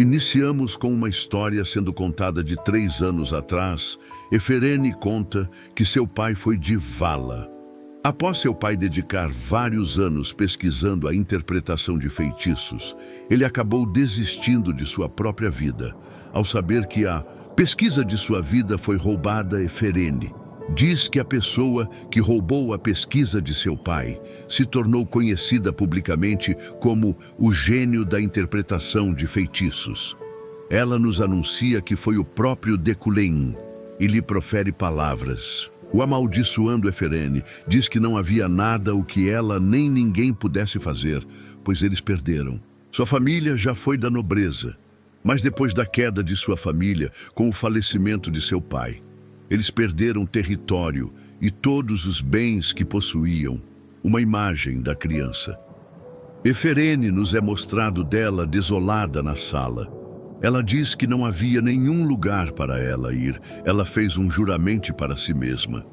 Iniciamos com uma história sendo contada de 3 anos atrás. Eferene conta que seu pai foi de vala. Após seu pai dedicar vários anos pesquisando a interpretação de feitiços, ele acabou desistindo de sua própria vida, ao saber que a pesquisa de sua vida foi roubada a Eferene. Diz que a pessoa que roubou a pesquisa de seu pai se tornou conhecida publicamente como o gênio da interpretação de feitiços. Ela nos anuncia que foi o próprio Deculein e lhe profere palavras. O amaldiçoando Eferene, diz que não havia nada o que ela nem ninguém pudesse fazer, pois eles perderam. Sua família já foi da nobreza, mas depois da queda de sua família, com o falecimento de seu pai, eles perderam território e todos os bens que possuíam, uma imagem da criança. Eferene nos é mostrado dela desolada na sala. Ela diz que não havia nenhum lugar para ela ir. Ela fez um juramento para si mesma,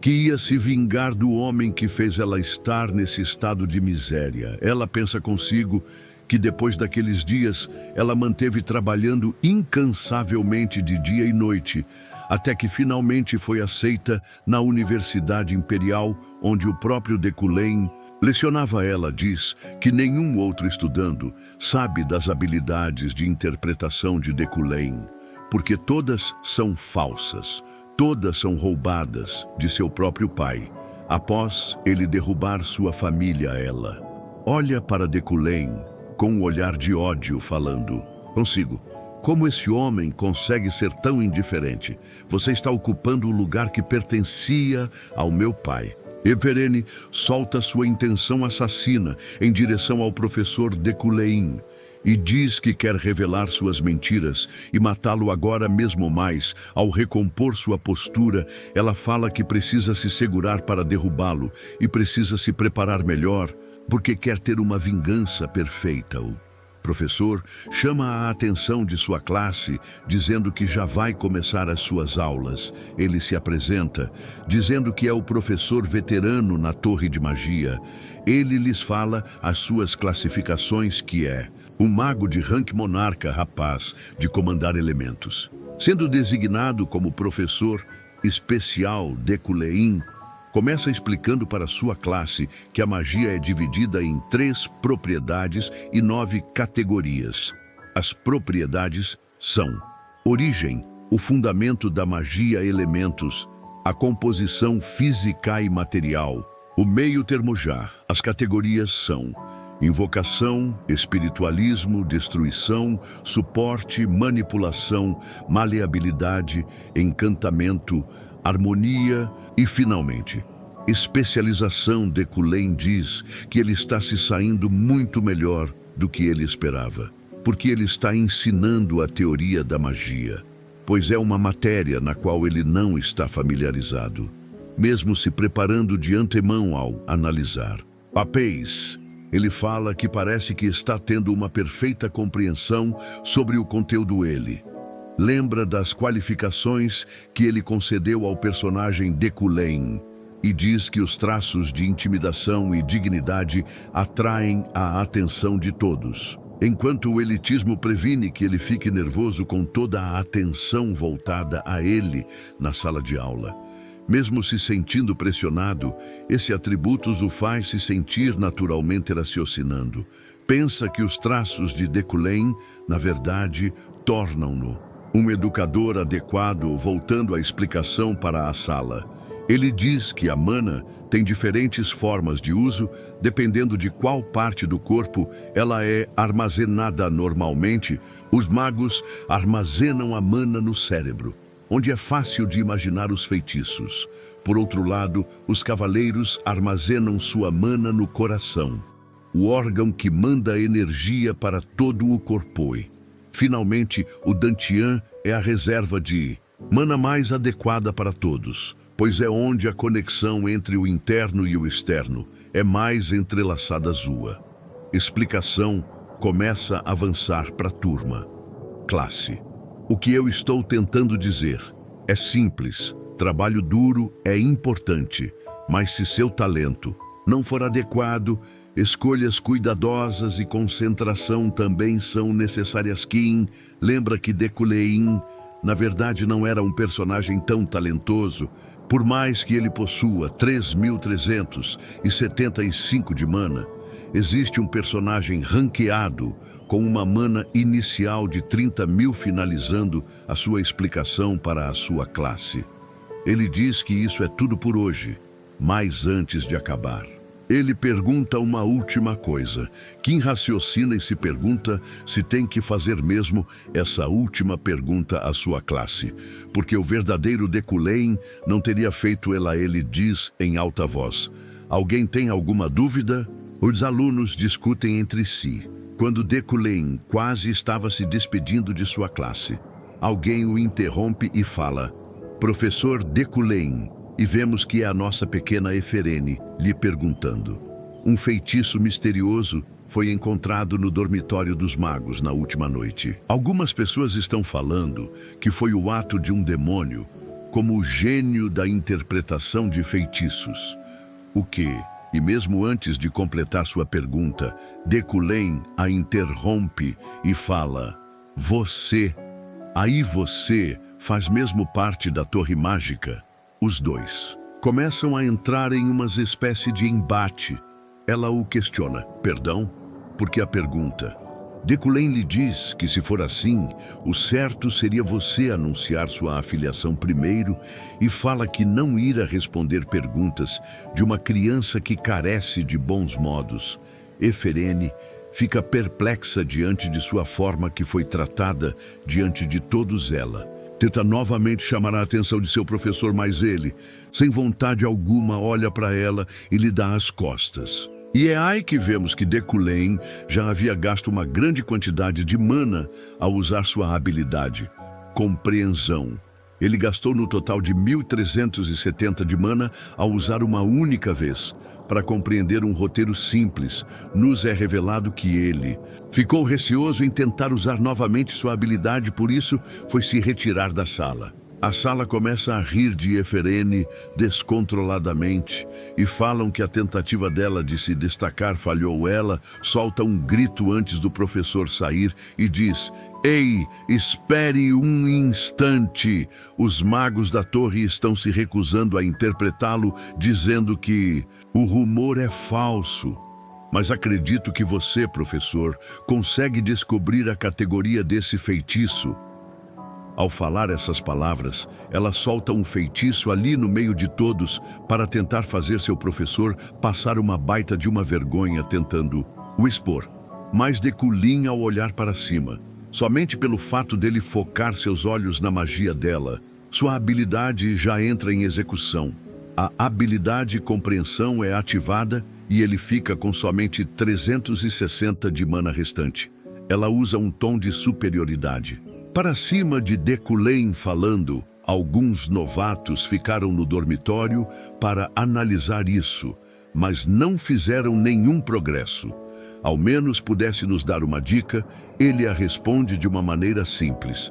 que ia se vingar do homem que fez ela estar nesse estado de miséria. Ela pensa consigo que depois daqueles dias, ela manteve trabalhando incansavelmente de dia e noite, até que finalmente foi aceita na Universidade Imperial, onde o próprio Deculein lecionava. Ela diz que nenhum outro estudando sabe das habilidades de interpretação de Deculein, porque todas são falsas, todas são roubadas de seu próprio pai, após ele derrubar sua família a ela. Olha para Deculein com um olhar de ódio, falando consigo: como esse homem consegue ser tão indiferente? Você está ocupando o lugar que pertencia ao meu pai. Eferene solta sua intenção assassina em direção ao professor Deculein e diz que quer revelar suas mentiras e matá-lo agora mesmo. Mais, ao recompor sua postura, ela fala que precisa se segurar para derrubá-lo e precisa se preparar melhor, porque quer ter uma vingança perfeita. O professor chama a atenção de sua classe, dizendo que já vai começar as suas aulas. Ele se apresenta, dizendo que é o professor veterano na Torre de Magia. Ele lhes fala as suas classificações, que é um mago de rank monarca, rapaz de comandar elementos. Sendo designado como professor especial, Deculein começa explicando para sua classe que a magia é dividida em 3 propriedades e 9 categorias. As propriedades são: origem, o fundamento da magia, elementos, a composição física e material, o meio termo já. As categorias são: invocação, espiritualismo, destruição, suporte, manipulação, maleabilidade, encantamento, harmonia e, finalmente, especialização. Deculein diz que ele está se saindo muito melhor do que ele esperava, porque ele está ensinando a teoria da magia, pois é uma matéria na qual ele não está familiarizado, mesmo se preparando de antemão ao analisar papéis. Ele fala que parece que está tendo uma perfeita compreensão sobre o conteúdo. Ele lembra das qualificações que ele concedeu ao personagem Deculein e diz que os traços de intimidação e dignidade atraem a atenção de todos, enquanto o elitismo previne que ele fique nervoso com toda a atenção voltada a ele na sala de aula. Mesmo se sentindo pressionado, esse atributo o faz se sentir naturalmente raciocinando. Pensa que os traços de Deculein, na verdade, tornam-no um educador adequado. Voltando à explicação para a sala, ele diz que a mana tem diferentes formas de uso, dependendo de qual parte do corpo ela é armazenada. Normalmente, os magos armazenam a mana no cérebro, onde é fácil de imaginar os feitiços. Por outro lado, os cavaleiros armazenam sua mana no coração, o órgão que manda energia para todo o corpo. Finalmente, o Dantian é a reserva de mana mais adequada para todos, pois é onde a conexão entre o interno e o externo é mais entrelaçada. Sua explicação começa a avançar para a turma. Classe. O que eu estou tentando dizer é simples: trabalho duro é importante, mas se seu talento não for adequado, Escolhas cuidadosas e concentração também são necessárias. Kim lembra que Dekulein, na verdade, não era um personagem tão talentoso, por mais que ele possua 3.375 de mana. Existe um personagem ranqueado com uma mana inicial de 30.000, finalizando a sua explicação para a sua classe. Ele diz que isso é tudo por hoje, mas antes de acabar, ele pergunta uma última coisa. Kim raciocina e se pergunta se tem que fazer mesmo essa última pergunta à sua classe, porque o verdadeiro Dekulein não teria feito ela. Ele diz em alta voz: alguém tem alguma dúvida? Os alunos discutem entre si. Quando Dekulein quase estava se despedindo de sua classe, alguém o interrompe e fala: Professor Dekulein, e vemos que é a nossa pequena Eferene lhe perguntando. Um feitiço misterioso foi encontrado no dormitório dos magos na última noite. Algumas pessoas estão falando que foi o ato de um demônio, como o gênio da interpretação de feitiços. O que? E mesmo antes de completar sua pergunta, Dekulein a interrompe e fala: você, aí você, faz mesmo parte da torre mágica? Os dois começam a entrar em uma espécie de embate. Ela o questiona: perdão? Porque a pergunta. Dekulein lhe diz que, se for assim, o certo seria você anunciar sua afiliação primeiro, e fala que não irá responder perguntas de uma criança que carece de bons modos. Eferene fica perplexa diante de sua forma que foi tratada diante de todos ela. Tenta novamente chamar a atenção de seu professor, mas ele, sem vontade alguma, olha para ela e lhe dá as costas. E é aí que vemos que Dekulein já havia gasto uma grande quantidade de mana ao usar sua habilidade, Compreensão. Ele gastou no total de 1.370 de mana ao usar uma única vez. Para compreender um roteiro simples, nos é revelado que ele ficou receoso em tentar usar novamente sua habilidade, por isso foi se retirar da sala. A sala começa a rir de Eferene descontroladamente e falam que a tentativa dela de se destacar falhou. Ela solta um grito antes do professor sair e diz: Ei, espere um instante! Os magos da torre estão se recusando a interpretá-lo, dizendo que o rumor é falso. Mas acredito que você, professor, consegue descobrir a categoria desse feitiço. Ao falar essas palavras, ela solta um feitiço ali no meio de todos para tentar fazer seu professor passar uma baita de uma vergonha tentando o expor. Mas Dekulein, ao olhar para cima, somente pelo fato dele focar seus olhos na magia dela, sua habilidade já entra em execução. A habilidade Compreensão é ativada e ele fica com somente 360 de mana restante. Ela usa um tom de superioridade. Para cima de Dekulein falando, alguns novatos ficaram no dormitório para analisar isso, mas não fizeram nenhum progresso. Ao menos pudesse nos dar uma dica, ele a responde de uma maneira simples.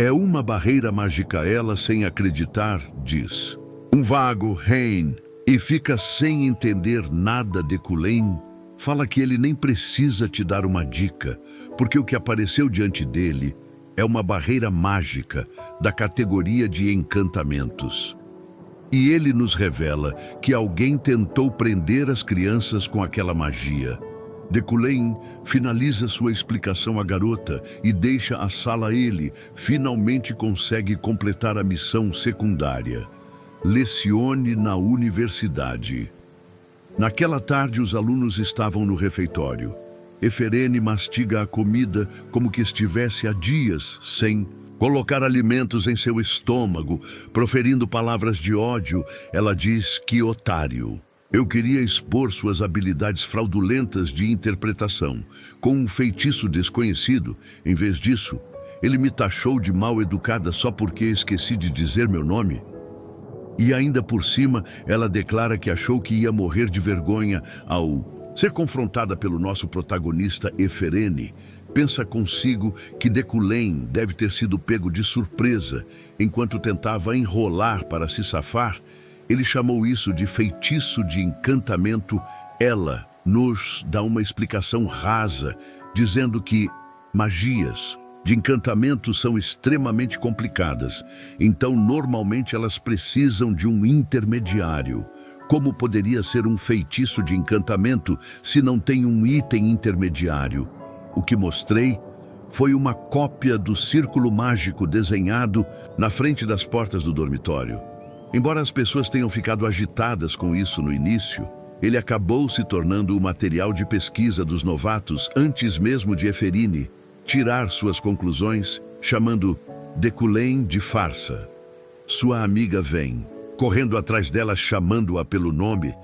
É uma barreira mágica. Ela, sem acreditar, diz: um vago, Hein, e fica sem entender nada. Dekulein fala que ele nem precisa te dar uma dica, porque o que apareceu diante dele é uma barreira mágica da categoria de encantamentos. E ele nos revela que alguém tentou prender as crianças com aquela magia. Dekulein finaliza sua explicação à garota e deixa a sala. Ele finalmente consegue completar a missão secundária. Lecione na universidade. Naquela tarde, os alunos estavam no refeitório. Eferene mastiga a comida como que estivesse há dias sem colocar alimentos em seu estômago, proferindo palavras de ódio. Ela diz: que otário. Eu queria expor suas habilidades fraudulentas de interpretação com um feitiço desconhecido. Em vez disso, ele me taxou de mal educada só porque esqueci de dizer meu nome. E ainda por cima, ela declara que achou que ia morrer de vergonha ao ser confrontada pelo nosso protagonista. Eferene pensa consigo que Dekulein deve ter sido pego de surpresa enquanto tentava enrolar para se safar. Ele chamou isso de feitiço de encantamento. Ela nos dá uma explicação rasa, dizendo que magias de encantamento são extremamente complicadas, então normalmente elas precisam de um intermediário. Como poderia ser um feitiço de encantamento se não tem um item intermediário? O que mostrei foi uma cópia do círculo mágico desenhado na frente das portas do dormitório. Embora as pessoas tenham ficado agitadas com isso no início, ele acabou se tornando o material de pesquisa dos novatos antes mesmo de Eferine tirar suas conclusões, chamando Deculém de farsa. Sua amiga vem, correndo atrás dela, chamando-a pelo nome.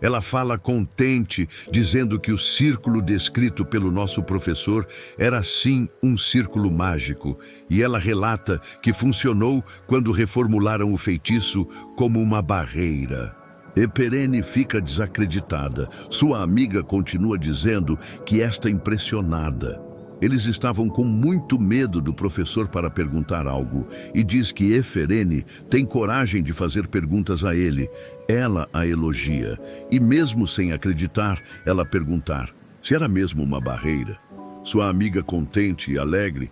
Ela fala contente, dizendo que o círculo descrito pelo nosso professor era sim um círculo mágico, e ela relata que funcionou quando reformularam o feitiço como uma barreira. Eferene fica desacreditada. Sua amiga continua dizendo que está impressionada. Eles estavam com muito medo do professor para perguntar algo, e diz que Eferene tem coragem de fazer perguntas a ele. Ela a elogia, e mesmo sem acreditar, ela perguntar se era mesmo uma barreira. Sua amiga, contente e alegre,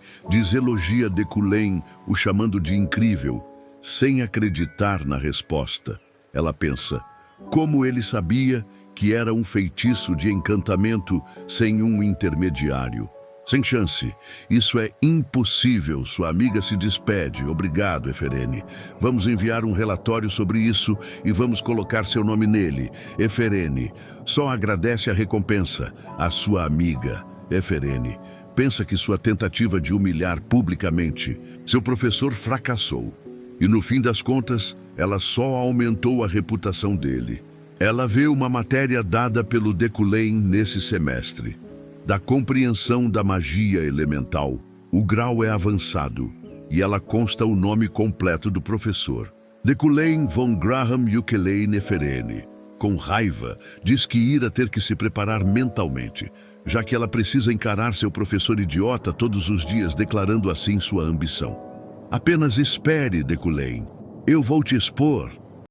elogia Deculém, o chamando de incrível, sem acreditar na resposta. Ela pensa, como ele sabia que era um feitiço de encantamento sem um intermediário? Sem chance. Isso é impossível. Sua amiga se despede. Obrigado, Eferene. Vamos enviar um relatório sobre isso e vamos colocar seu nome nele. Eferene só agradece a recompensa. A sua amiga, Eferene, pensa que sua tentativa de humilhar publicamente seu professor fracassou. E no fim das contas, ela só aumentou a reputação dele. Ela vê uma matéria dada pelo Deculém nesse semestre. Da compreensão da magia elemental, o grau é avançado, e ela consta o nome completo do professor. Deculém von Graham Ukelei Neferene. Com raiva, diz que irá ter que se preparar mentalmente, já que ela precisa encarar seu professor idiota todos os dias, declarando assim sua ambição. Apenas espere, Deculém. Eu vou te expor.